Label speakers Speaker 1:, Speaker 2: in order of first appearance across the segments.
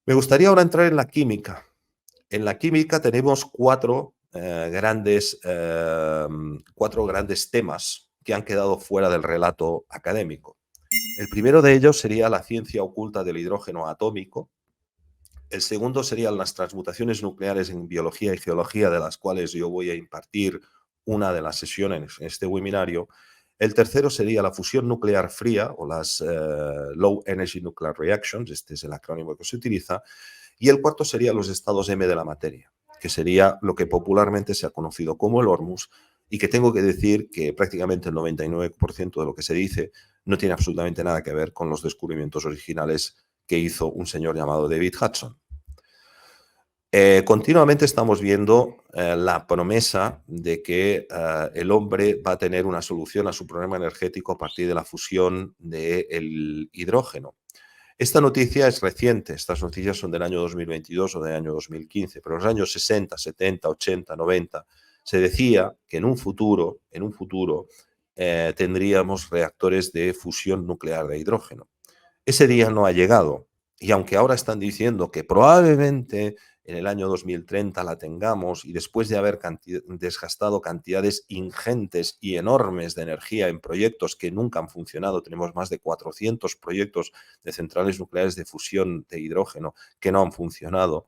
Speaker 1: Me gustaría ahora entrar en la química. En la química tenemos cuatro grandes temas que han quedado fuera del relato académico. El primero de ellos sería la ciencia oculta del hidrógeno atómico. El segundo serían las transmutaciones nucleares en biología y geología, de las cuales yo voy a impartir una de las sesiones en este webinario. El tercero sería la fusión nuclear fría o las Low Energy Nuclear Reactions, este es el acrónimo que se utiliza. Y el cuarto sería los estados M de la materia, que sería lo que popularmente se ha conocido como el Hormuz, y que tengo que decir que prácticamente el 99% de lo que se dice no tiene absolutamente nada que ver con los descubrimientos originales que hizo un señor llamado David Hudson. Continuamente estamos viendo la promesa de que el hombre va a tener una solución a su problema energético a partir de la fusión del hidrógeno. Esta noticia es reciente, estas noticias son del año 2022 o del año 2015, pero en los años 60, 70, 80, 90 se decía que en un futuro tendríamos reactores de fusión nuclear de hidrógeno. Ese día no ha llegado, y aunque ahora están diciendo que probablemente en el año 2030 la tengamos, y después de haber desgastado cantidades ingentes y enormes de energía en proyectos que nunca han funcionado, tenemos más de 400 proyectos de centrales nucleares de fusión de hidrógeno que no han funcionado.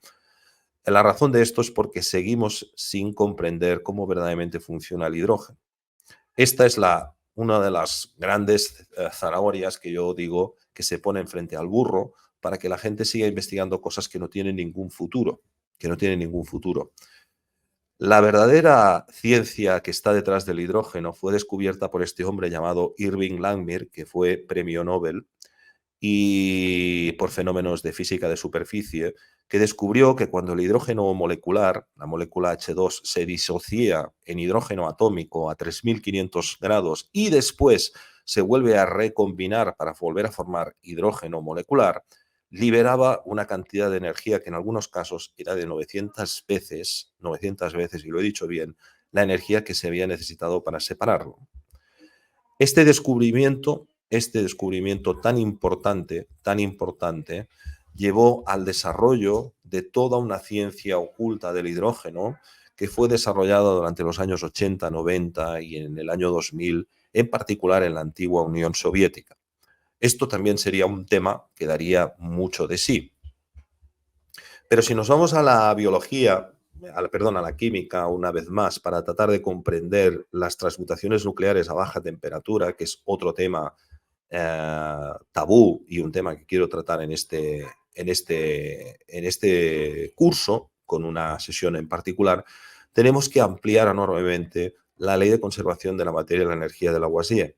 Speaker 1: La razón de esto es porque seguimos sin comprender cómo verdaderamente funciona el hidrógeno. Esta es una de las grandes zanahorias que yo digo que se ponen frente al burro para que la gente siga investigando cosas que no tienen ningún futuro, La verdadera ciencia que está detrás del hidrógeno fue descubierta por este hombre llamado Irving Langmuir, que fue premio Nobel, y por fenómenos de física de superficie, que descubrió que cuando el hidrógeno molecular, la molécula H2, se disocia en hidrógeno atómico a 3500 grados y después se vuelve a recombinar para volver a formar hidrógeno molecular, liberaba una cantidad de energía que en algunos casos era de 900 veces, y lo he dicho bien, la energía que se había necesitado para separarlo. Este descubrimiento tan importante, llevó al desarrollo de toda una ciencia oculta del hidrógeno que fue desarrollada durante los años 80, 90 y en el año 2000, en particular en la antigua Unión Soviética. Esto también sería un tema que daría mucho de sí. Pero si nos vamos a la biología, a la química una vez más, para tratar de comprender las transmutaciones nucleares a baja temperatura, que es otro tema tabú y un tema que quiero tratar en este curso, con una sesión en particular, tenemos que ampliar enormemente la ley de conservación de la materia y la energía de Lavoisier.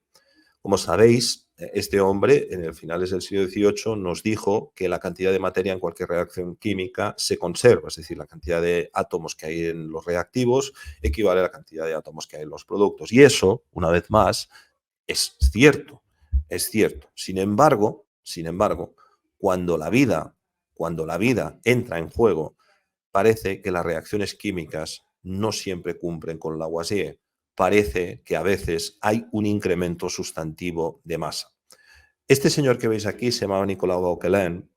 Speaker 1: Como sabéis, este hombre, en el finales del siglo XVIII, nos dijo que la cantidad de materia en cualquier reacción química se conserva, es decir, la cantidad de átomos que hay en los reactivos equivale a la cantidad de átomos que hay en los productos. Y eso, una vez más, es cierto, es cierto. Sin embargo, cuando la vida entra en juego, parece que las reacciones químicas no siempre cumplen con Lavoisier. Parece que a veces hay un incremento sustantivo de masa. Este señor que veis aquí se llamaba Nicolas Vauquelin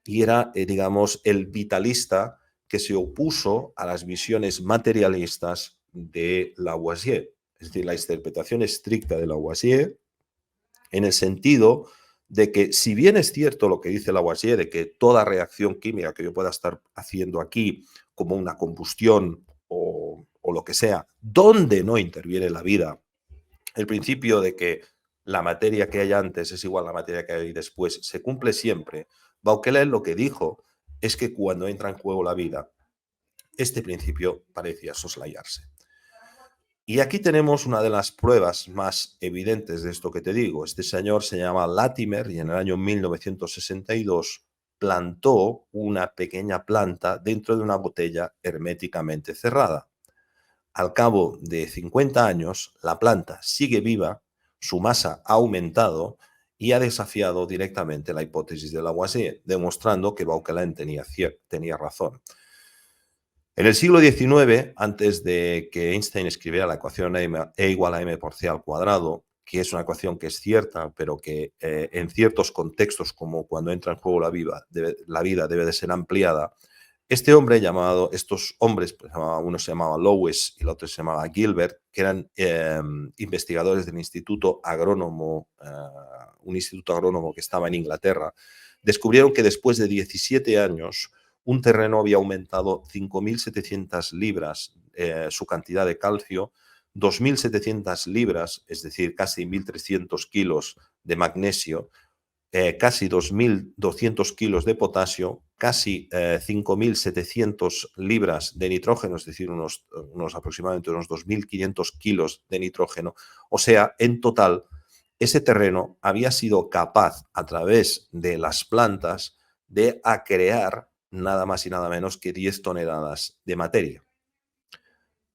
Speaker 1: y era, digamos, el vitalista que se opuso a las visiones materialistas de Lavoisier. Es decir, la interpretación estricta de Lavoisier en el sentido de que, si bien es cierto lo que dice Lavoisier, de que toda reacción química que yo pueda estar haciendo aquí, como una combustión o lo que sea, donde no interviene la vida, el principio de que la materia que hay antes es igual a la materia que hay después, se cumple siempre. Vauquelin lo que dijo es que cuando entra en juego la vida, este principio parecía soslayarse. Y aquí tenemos una de las pruebas más evidentes de esto que te digo. Este señor se llama Latimer y en el año 1962 plantó una pequeña planta dentro de una botella herméticamente cerrada. Al cabo de 50 años, la planta sigue viva, su masa ha aumentado y ha desafiado directamente la hipótesis de Lavoisier, demostrando que Vauquelin tenía razón. En el siglo XIX, antes de que Einstein escribiera la ecuación E igual a m por c al cuadrado, que es una ecuación que es cierta, pero que en ciertos contextos, como cuando entra en juego la vida debe de ser ampliada. Este hombre llamado, estos hombres, pues, uno se llamaba Lowes y el otro se llamaba Gilbert, que eran investigadores del Instituto Agrónomo, un instituto agrónomo que estaba en Inglaterra, descubrieron que después de 17 años un terreno había aumentado 5.700 libras su cantidad de calcio, 2.700 libras, es decir, casi 1.300 kilos de magnesio, casi 2.200 kilos de potasio, casi 5.700 libras de nitrógeno, es decir, aproximadamente unos 2.500 kilos de nitrógeno. O sea, en total, ese terreno había sido capaz, a través de las plantas, de acrear nada más y nada menos que 10 toneladas de materia.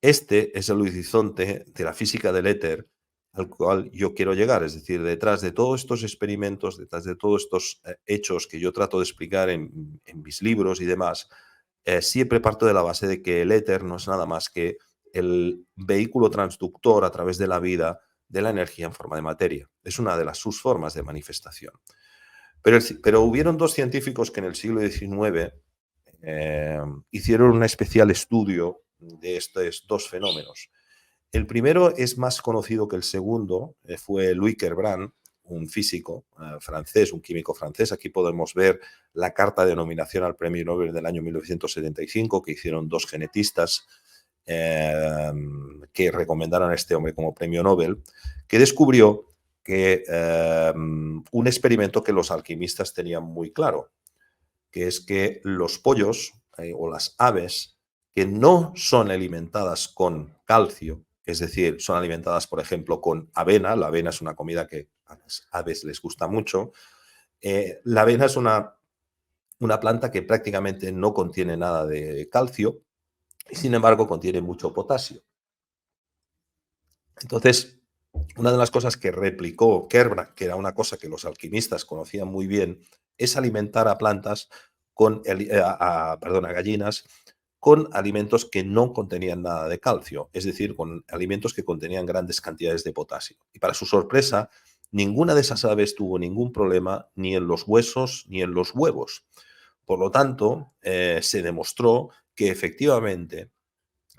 Speaker 1: Este es el horizonte de la física del éter al cual yo quiero llegar. Es decir, detrás de todos estos experimentos, detrás de todos estos hechos que yo trato de explicar en mis libros y demás, siempre parto de la base de que el éter no es nada más que el vehículo transductor a través de la vida de la energía en forma de materia. Es una de sus formas de manifestación. Pero hubieron dos científicos que en el siglo XIX hicieron un especial estudio de estos dos fenómenos. El primero es más conocido que el segundo, fue Louis Kerbrand, un físico francés, un químico francés. Aquí podemos ver la carta de nominación al Premio Nobel del año 1975 que hicieron dos genetistas que recomendaron a este hombre como Premio Nobel, que descubrió que un experimento que los alquimistas tenían muy claro, que es que los pollos o las aves que no son alimentadas con calcio, es decir, son alimentadas, por ejemplo, con avena. La avena es una comida que a las aves les gusta mucho. La avena es una planta que prácticamente no contiene nada de calcio y, sin embargo, contiene mucho potasio. Entonces, una de las cosas que replicó Kerbrand, que era una cosa que los alquimistas conocían muy bien, es alimentar a plantas a gallinas con alimentos que no contenían nada de calcio, es decir, con alimentos que contenían grandes cantidades de potasio. Y para su sorpresa, ninguna de esas aves tuvo ningún problema ni en los huesos ni en los huevos. Por lo tanto, se demostró que efectivamente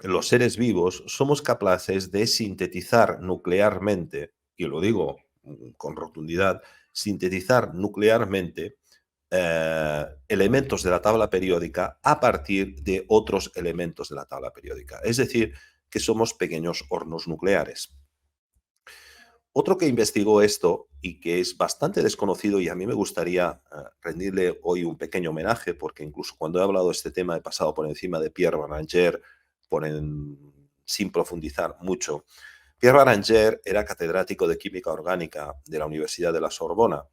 Speaker 1: los seres vivos somos capaces de sintetizar nuclearmente, y lo digo con rotundidad, sintetizar nuclearmente elementos de la tabla periódica a partir de otros elementos de la tabla periódica. Es decir, que somos pequeños hornos nucleares. Otro que investigó esto y que es bastante desconocido, y a mí me gustaría rendirle hoy un pequeño homenaje, porque incluso cuando he hablado de este tema he pasado por encima de Pierre Baranger sin profundizar mucho. Pierre Baranger era catedrático de química orgánica de la Universidad de la Sorbona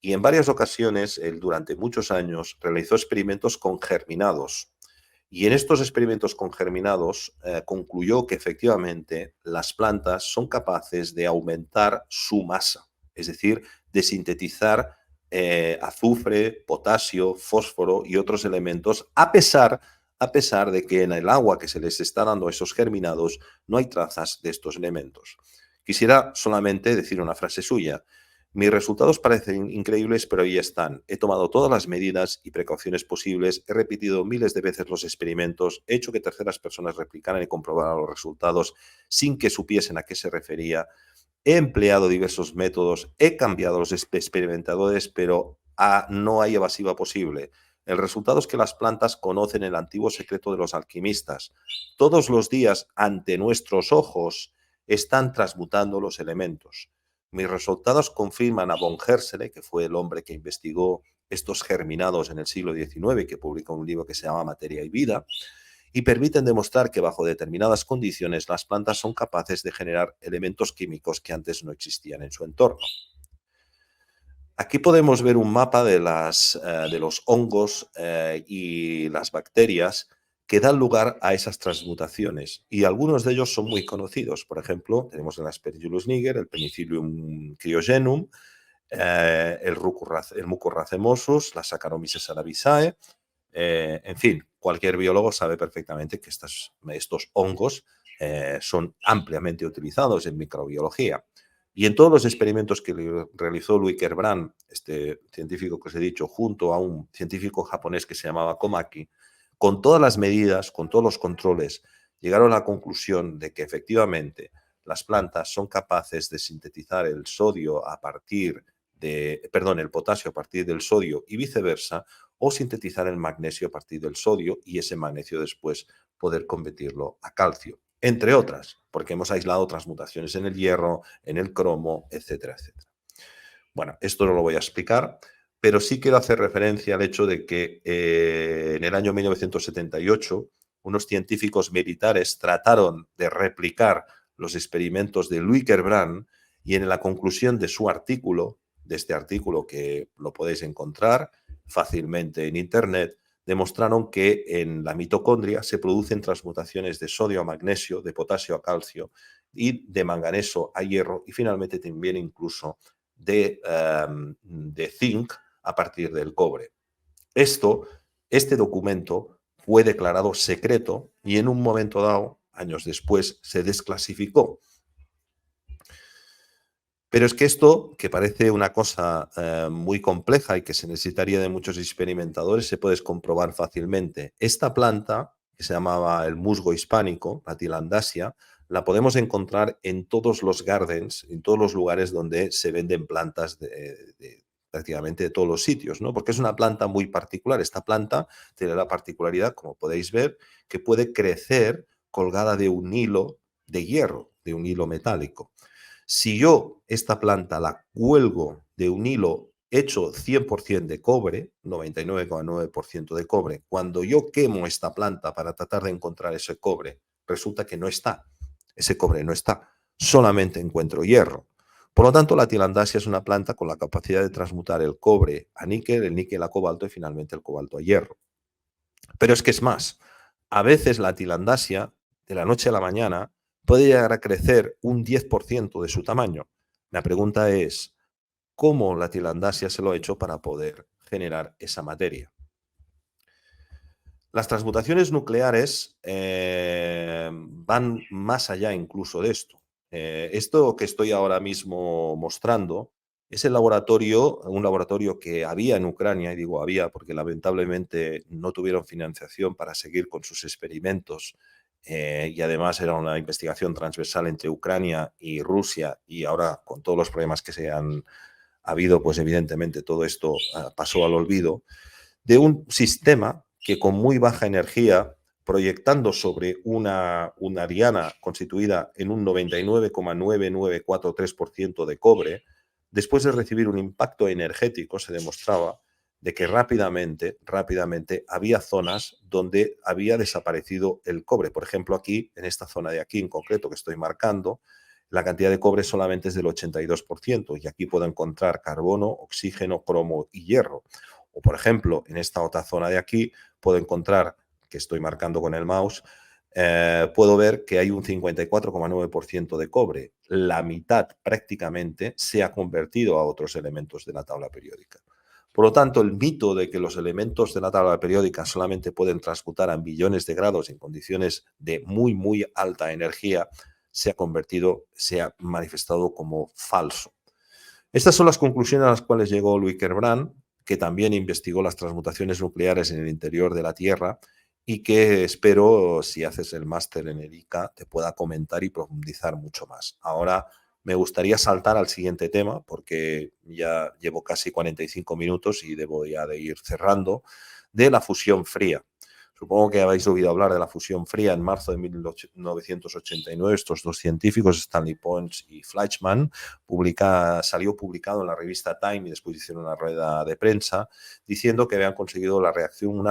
Speaker 1: y en varias ocasiones, él durante muchos años realizó experimentos con germinados. Y en estos experimentos con germinados concluyó que efectivamente las plantas son capaces de aumentar su masa, es decir, de sintetizar azufre, potasio, fósforo y otros elementos, a pesar de que en el agua que se les está dando a esos germinados no hay trazas de estos elementos. Quisiera solamente decir una frase suya. Mis resultados parecen increíbles, pero ahí están. He tomado todas las medidas y precauciones posibles, he repetido miles de veces los experimentos, he hecho que terceras personas replicaran y comprobaran los resultados sin que supiesen a qué se refería. He empleado diversos métodos, he cambiado los experimentadores, pero no hay evasiva posible. El resultado es que las plantas conocen el antiguo secreto de los alquimistas. Todos los días, ante nuestros ojos, están transmutando los elementos. Mis resultados confirman a von Hersele, que fue el hombre que investigó estos germinados en el siglo XIX, que publicó un libro que se llama Materia y Vida, y permiten demostrar que bajo determinadas condiciones las plantas son capaces de generar elementos químicos que antes no existían en su entorno. Aquí podemos ver un mapa de los hongos y las bacterias que dan lugar a esas transmutaciones, y algunos de ellos son muy conocidos. Por ejemplo, tenemos el Aspergillus niger, el Penicillium cryogenum, el Mucorrhacemosus, la Saccharomyces cerevisiae. En fin, cualquier biólogo sabe perfectamente que estos hongos son ampliamente utilizados en microbiología. Y en todos los experimentos que realizó Louis Kerbrand, este científico que os he dicho, junto a un científico japonés que se llamaba Komaki, con todas las medidas, con todos los controles, llegaron a la conclusión de que efectivamente las plantas son capaces de sintetizar el sodio a partir perdón, el potasio a partir del sodio y viceversa, o sintetizar el magnesio a partir del sodio y ese magnesio después poder convertirlo a calcio, entre otras, porque hemos aislado otras mutaciones en el hierro, en el cromo, etcétera, etcétera. Bueno, esto no lo voy a explicar, pero sí quiero hacer referencia al hecho de que en el año 1978 unos científicos militares trataron de replicar los experimentos de Louis Kerbrand y en la conclusión de su artículo, de este artículo que lo podéis encontrar fácilmente en Internet, demostraron que en la mitocondria se producen transmutaciones de sodio a magnesio, de potasio a calcio y de manganeso a hierro y finalmente también incluso de zinc a partir del cobre. Este documento fue declarado secreto y en un momento dado, años después, se desclasificó. Pero es que esto, que parece una cosa muy compleja y que se necesitaría de muchos experimentadores, se puede comprobar fácilmente. Esta planta, que se llamaba el musgo hispánico, la tilandasia, la podemos encontrar en todos los gardens, en todos los lugares donde se venden plantas de prácticamente de todos los sitios, ¿no? Porque es una planta muy particular. Esta planta tiene la particularidad, como podéis ver, que puede crecer colgada de un hilo de hierro, de un hilo metálico. Si yo esta planta la cuelgo de un hilo hecho 100% de cobre, 99,9% de cobre, cuando yo quemo esta planta para tratar de encontrar ese cobre, resulta que no está. Ese cobre no está. Solamente encuentro hierro. Por lo tanto, la tilandasia es una planta con la capacidad de transmutar el cobre a níquel, el níquel a cobalto y finalmente el cobalto a hierro. Pero es que es más. A veces la tilandasia, de la noche a la mañana, puede llegar a crecer un 10% de su tamaño. La pregunta es, ¿cómo la tilandasia se lo ha hecho para poder generar esa materia? Las transmutaciones nucleares van más allá incluso de esto. Esto que estoy ahora mismo mostrando es un laboratorio que había en Ucrania, y digo había porque lamentablemente no tuvieron financiación para seguir con sus experimentos y además era una investigación transversal entre Ucrania y Rusia y ahora con todos los problemas que se han habido, pues evidentemente todo esto pasó al olvido, de un sistema que con muy baja energía, proyectando sobre una diana constituida en un 99,9943% de cobre, después de recibir un impacto energético, se demostraba de que rápidamente había zonas donde había desaparecido el cobre. Por ejemplo, aquí, en esta zona de aquí en concreto que estoy marcando, la cantidad de cobre solamente es del 82% y aquí puedo encontrar carbono, oxígeno, cromo y hierro. O, por ejemplo, en esta otra zona de aquí puedo encontrar, que estoy marcando con el mouse, puedo ver que hay un 54,9% de cobre. La mitad prácticamente se ha convertido a otros elementos de la tabla periódica. Por lo tanto, el mito de que los elementos de la tabla periódica solamente pueden transmutar a billones de grados en condiciones de muy alta energía se ha manifestado como falso. Estas son las conclusiones a las cuales llegó Louis Kerbrand, que también investigó las transmutaciones nucleares en el interior de la Tierra y que espero, si haces el máster en el ICA, te pueda comentar y profundizar mucho más. Ahora me gustaría saltar al siguiente tema porque ya llevo casi 45 minutos y debo ya de ir cerrando, de la fusión fría. Supongo que habéis oído hablar de la fusión fría. En marzo de 1989, estos dos científicos, Stanley Pons y Fleischmann, salió publicado en la revista Time y después hicieron una rueda de prensa diciendo que habían conseguido una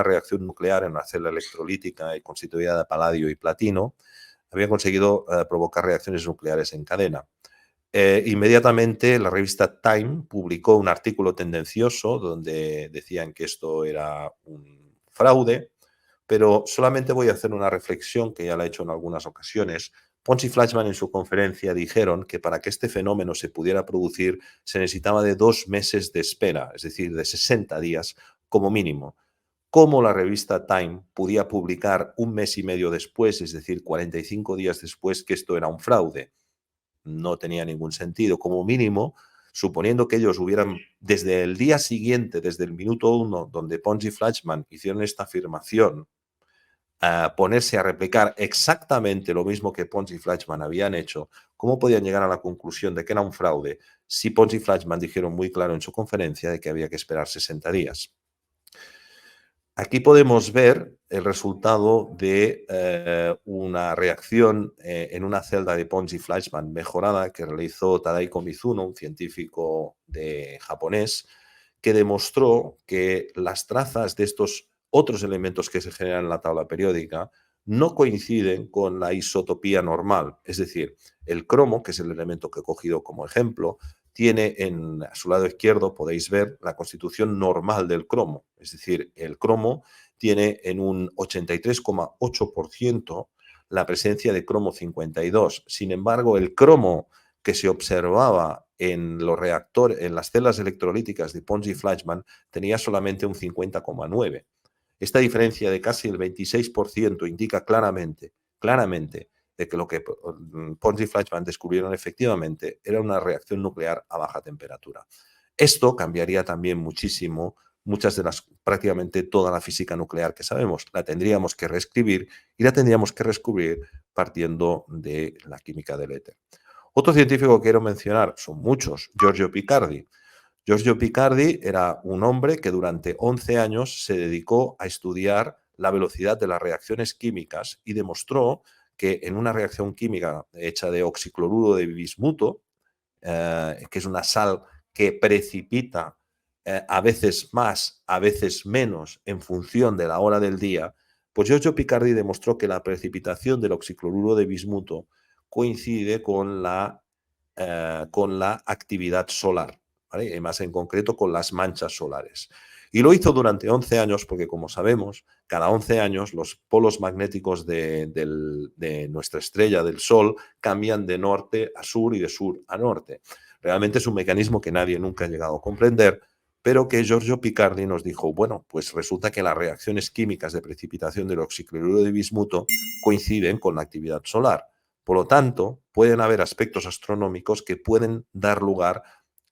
Speaker 1: reacción nuclear en una célula electrolítica y constituida de paladio y platino. Habían conseguido provocar reacciones nucleares en cadena. Inmediatamente la revista Time publicó un artículo tendencioso donde decían que esto era un fraude, pero solamente voy a hacer una reflexión que ya la he hecho en algunas ocasiones. Pons y Fleischmann en su conferencia dijeron que para que este fenómeno se pudiera producir se necesitaba de 2 meses de espera, es decir, de 60 días como mínimo. ¿Cómo la revista Time podía publicar un mes y medio después, es decir, 45 días después, que esto era un fraude? no tenía ningún sentido. Como mínimo, suponiendo que ellos hubieran, desde el día siguiente, desde el minuto 1, donde Pons y Fleischmann hicieron esta afirmación, a ponerse a replicar exactamente lo mismo que Pons y Fleischmann habían hecho, ¿cómo podían llegar a la conclusión de que era un fraude si Pons y Fleischmann dijeron muy claro en su conferencia de que había que esperar 60 días? Aquí podemos ver el resultado de una reacción en una celda de Pons y Fleischmann mejorada que realizó Tadaiko Mizuno, un científico japonés, que demostró que las trazas de estos otros elementos que se generan en la tabla periódica no coinciden con la isotopía normal. Es decir, el cromo, que es el elemento que he cogido como ejemplo, tiene a su lado izquierdo, podéis ver, la constitución normal del cromo. Es decir, el cromo tiene en un 83,8% la presencia de cromo 52. Sin embargo, el cromo que se observaba en los reactores, en las células electrolíticas de Pons y Fleischmann, tenía solamente un 50,9%. Esta diferencia de casi el 26% indica claramente de que lo que Pons y Fleischmann descubrieron efectivamente era una reacción nuclear a baja temperatura. Esto cambiaría también muchísimo prácticamente toda la física nuclear que sabemos. La tendríamos que reescribir y la tendríamos que reescribir partiendo de la química del éter. Otro científico que quiero mencionar, son muchos, Giorgio Picardi. Giorgio Picardi era un hombre que durante 11 años se dedicó a estudiar la velocidad de las reacciones químicas y demostró que en una reacción química hecha de oxicloruro de bismuto, que es una sal que precipita a veces más, a veces menos en función de la hora del día, pues Giorgio Picardi demostró que la precipitación del oxicloruro de bismuto coincide con la actividad solar, ¿vale? Y más en concreto con las manchas solares. Y lo hizo durante 11 años porque, como sabemos, cada 11 años los polos magnéticos de nuestra estrella, del Sol, cambian de norte a sur y de sur a norte. Realmente es un mecanismo que nadie nunca ha llegado a comprender, pero que Giorgio Picardi nos dijo, bueno, pues resulta que las reacciones químicas de precipitación del oxicloruro de bismuto coinciden con la actividad solar. Por lo tanto, pueden haber aspectos astronómicos que pueden dar lugar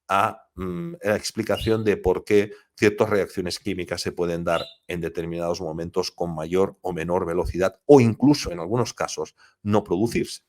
Speaker 1: a la explicación de por qué ciertas reacciones químicas se pueden dar en determinados momentos con mayor o menor velocidad o incluso en algunos casos no producirse.